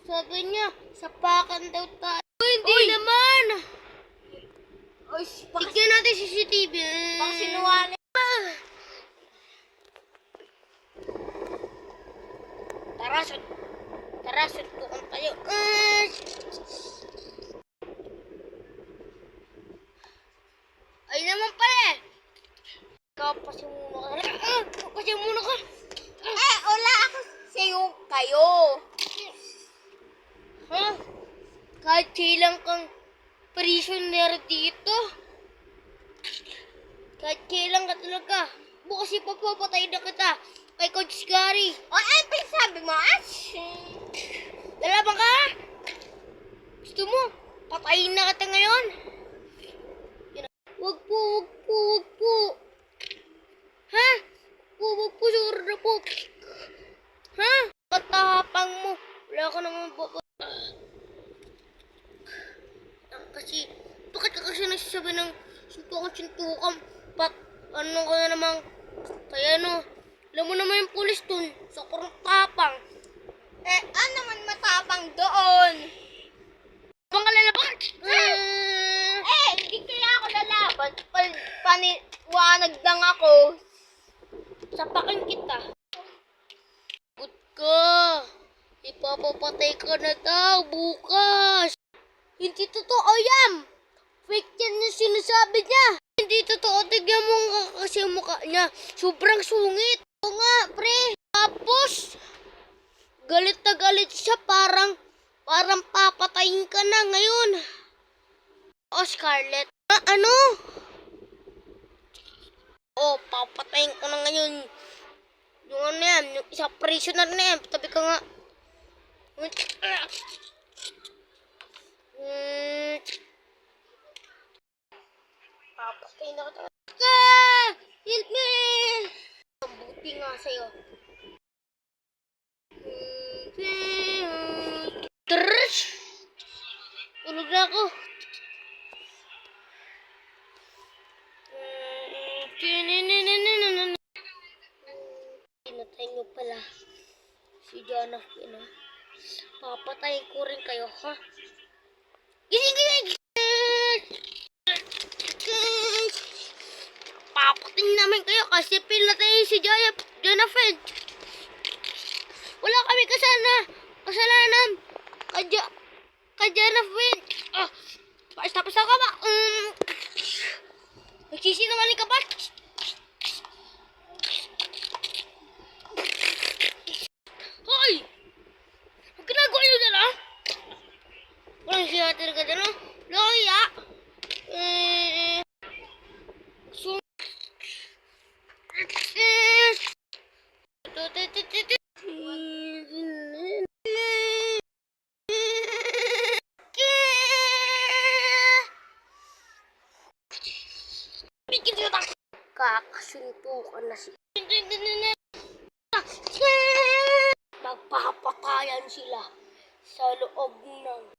Sabi niya, sapakan daw tayo. Hindi naman. Tignan natin CCTV. Baka sinungaling. Tara, suntukan tayo. Ay naman pala eh. Kapasimuno ka. Kapasimuno ka. Wala ako sa'yo kayo. Ha? Kahit kailan kang prisoner dito. Kahit kailan ka talaga. Bukas ipapapatay na kita kay Coach Gary. Ay, sabi mo, Lalaban ka? Gusto mo? Patayin na kita ngayon? Wag po. Ha? Wag po, sure na po. Ha? Katapang mo. Wala ka naman po. Bakit ka kasi nagsasabi ng suntukan? Ano ka na namang, kaya alam mo naman yung pulis dun, sa kurang tapang. ano naman matapang doon? Bang ka lalaban? Hindi kaya ako lalaban. Paniwanag lang ako. Sapakin kita. Good ka. Ipapapatay ka na daw bukas. Hindi totoo yan. Fake yan yung sinasabi niya. Hindi totoo. Tignan mo nga kasi yung mukha niya. Sobrang sungit. Oo nga, pre. Tapos, galit na galit siya. Parang papatayin ka na ngayon. Scarlett. Ano? Papatayin ka na ngayon. Yung ano yan, yung isang prisoner na yan. Tabi ka nga. Papatay na kita. Help me! Ang buti nga sa'yo. Trrrsh! Tulog na ako. Pinatay niyo pala si Jonathan, ha? Papatayin ko rin kayo, ha? Gising! Papatayin namin kayo kasi pinatay si Jonathan. Wala kami kasalanan. Kay Jonathan. Tapos ka ba? Nagsisinungaling ka ba? Hoy! Huwag ginagawa nyo dyan, ha? Walang sinatin ka dyan, ha? Loya! Kakasuntukan na si... Magpapatayan sila sa loob ng